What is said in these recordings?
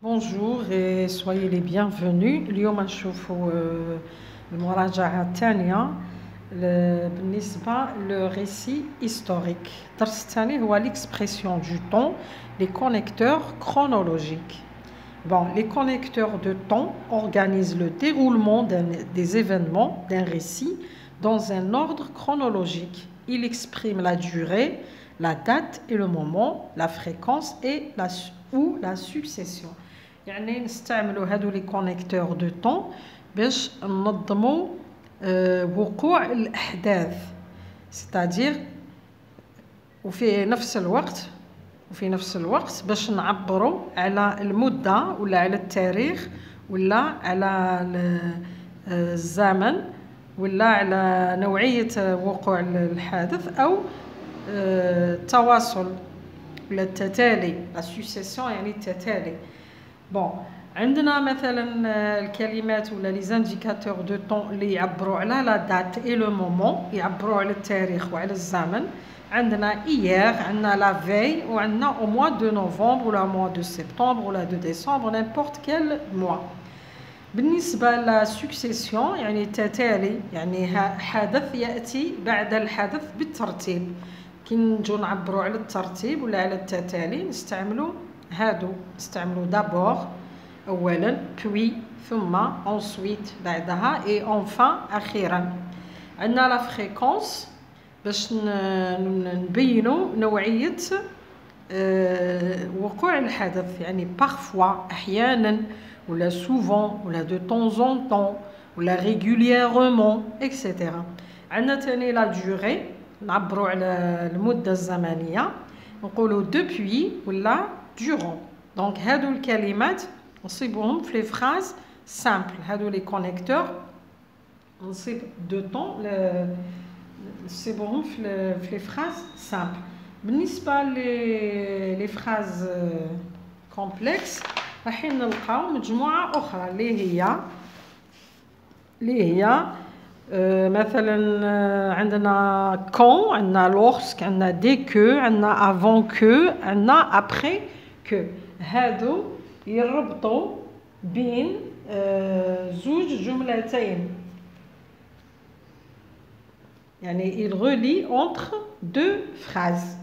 Bonjour et soyez les bienvenus. اليوم نشوفوا المراجعة الثانية بالنسبة le récit historique. الدرس الثاني هو l'expression du temps, les connecteurs chronologiques. Bon, les connecteurs de temps organisent le déroulement des événements d'un récit dans un ordre chronologique. Il exprime la durée, la date et le moment, la fréquence et la succession. يعني نستعملوا هادو لي كونيكتور دو طون باش ننظموا وقوع الأحداث c'est-à-dire وفي نفس الوقت باش نعبروا على المدة ولا على التاريخ ولا على الزمن ولا على نوعية وقوع الحادث أو التواصل ولا التتالي la succession يعني التتالي. بون عندنا مثلا الكلمات ولا لي زانديكاتور دو طون اللي يعبروا على لا دات اي لو مومون، يعبروا على التاريخ وعلى الزمن. عندنا ايير، عندنا لا في، وعندنا او موا دو نوفمبر ولا موا دو سبتمبر ولا دو ديسمبر نيمبورت كيل موا. بالنسبه لا سكسيسيون يعني التتالي، يعني حدث ياتي بعد الحدث بالترتيب. كي نجو نعبروا على الترتيب ولا على التتالي نستعملوا d'abord أولا puis ثم ensuite بعدها et enfin أخيرا. عندنا لا فريكونس باش نبينوا نوعية وقوع الحدث، يعني parfois أحيانا ولا souvent ولا de temps en temps ولا régulièrement etc. عندنا تاني لا durée، نعبروا على المدة الزمنية نقولوا depuis ولا durant. Donc هادو الكلمات نصيبهم في les phrases simples. هادو les connecteurs نصيب de temps نصيبهم في les phrases simples. بالنسبة les phrases complexes راح نلقاو مجموعة أخرى اللي هي مثلا عندنا quand، عندنا lorsque، عندنا dès que، عندنا avant que، عندنا après que. هادو يربطوا بين زوج جملتين، يعني il relie entre deux phrases.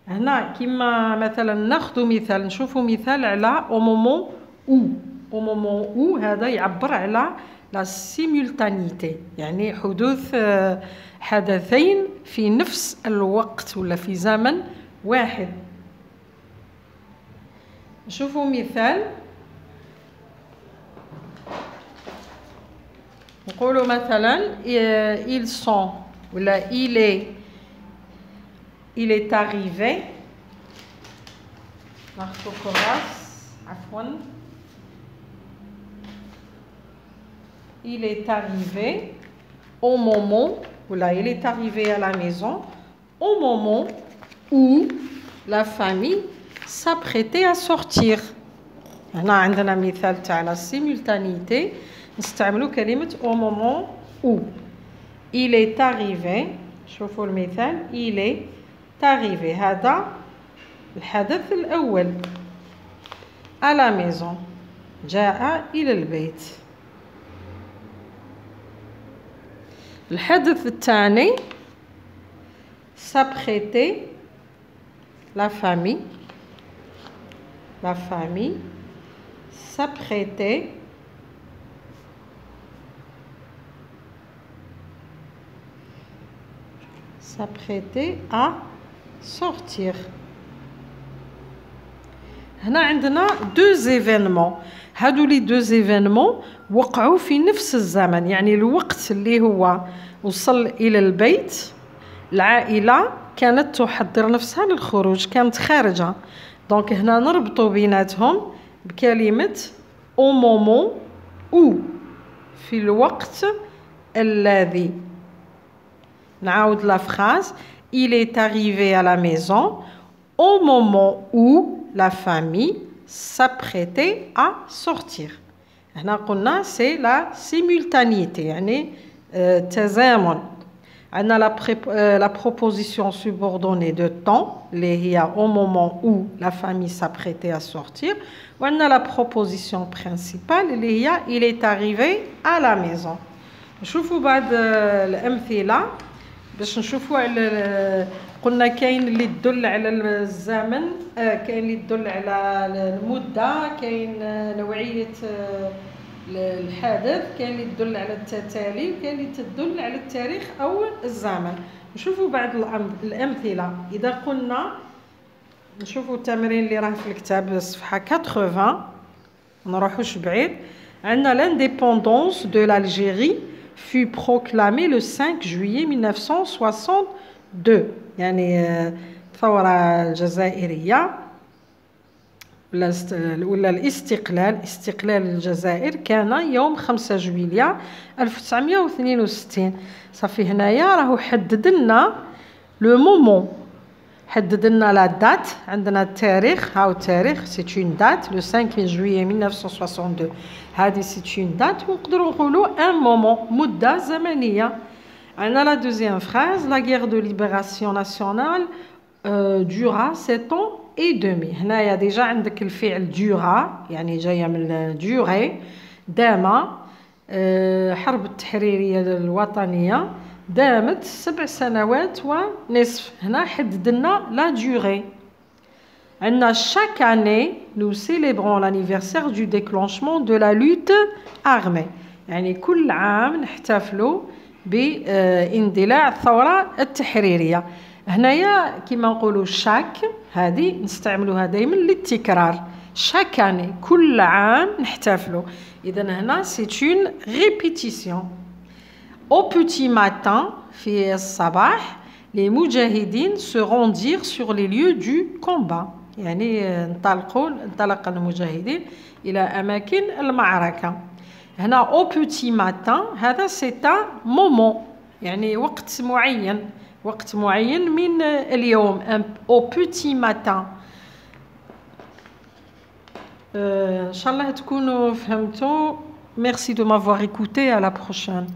هنا كيما مثلا ناخذ مثال، نشوفوا مثال على au moment où هذا يعبر على لا سيمولتانيتي، يعني حدوث حدثين في نفس الوقت ولا في زمن واحد. نشوفوا مثال، نقولوا مثلا ils sont ولا il est arrivé، ناخذ كراس عفوا، il est arrivé au moment ولا il est arrivé à la maison au moment où la famille s'apprêtait à sortir. هنا عندنا مثال تاع لا سيمولتانيتي، نستعملوا كلمة au moment où. il est arrivé، شوفوا المثال il est arrivé، هذا الحدث الأول à la maison، جاء إلى البيت. الحدث الثاني s'apprêter، la famille s'apprêter à sortir. هنا عندنا deux événements، هادو لي deux événements وقعوا في نفس الزمن، يعني الوقت اللي هو وصل إلى البيت العائلة كانت تحضر نفسها للخروج، كانت خارجة. دونك هنا نربطوا بيناتهم بكلمة au moment où، في الوقت الذي. نعاود لا phrase il est arrivé à la maison au moment où la famille s'apprêtait à sortir. هنا قلنا c'est la simultanéité، يعني تزامن. عندنا la proposition subordonnée de temps اللي هي au moment où la famille s'apprêtait à sortir. وعندنا la proposition principale اللي هي il est arrivé à la maison. نشوفوا بعض الأمثلة باش نشوفوا على قلنا كاين اللي تدل على الزمن، كاين اللي تدل على المدة، كاين نوعية الحدث، كاين اللي تدل على التتالي، كاين اللي تدل على التاريخ أو الزمن. نشوفوا بعض الأمثلة. إذا قلنا نشوفوا التمرين اللي راه في الكتاب صفحة 80 ما نروحوش بعيد. عندنا l'indépendance de l'Algérie fut proclamée le 5 juillet 1962. يعني الثورة الجزائرية ولا الاستقلال، استقلال الجزائر كان يوم 5 جويلية 1962. صافي هنايا راهو حدد لنا لو مومون، حدد لنا لا دات، عندنا التاريخ، هاو التاريخ سي اون دات لو 5 جويلية 1962. هذه سي اون دات ونقدروا نقولوا ان مومون، مدة زمنية. عندنا لا دوزيام فراز لا غير دو ليبراسيون ناسيونال dura 7 ans et demi. هنايا ديجا عندك الفعل dura يعني جايه من durée، دام. حرب التحريريه الوطنيه دامت 7 سنوات ونصف. هنا حدد لنا لا durée. عندنا chaque année nous célébrons l'anniversaire du déclenchement de la lutte armée. يعني كل عام نحتفلوا باندلاع الثوره التحريريه. هنايا كيما نقولوا شاك، هذه نستعملوها دائما للتكرار، شاكاني كل عام نحتفلوا. اذا هنا سي اون ريبيتيسيون. او بوتي ماتان في الصباح لي مجاهدين se rendirent sur les lieux du combat. يعني انطلق المجاهدين الى اماكن المعركه. هنا او بوتي ماتان هذا سي ان مومون يعني وقت معين، وقت معين من اليوم، au petit matin. إن شاء الله تكونوا فهمتوا. Merci de m'avoir écouté. À la prochaine.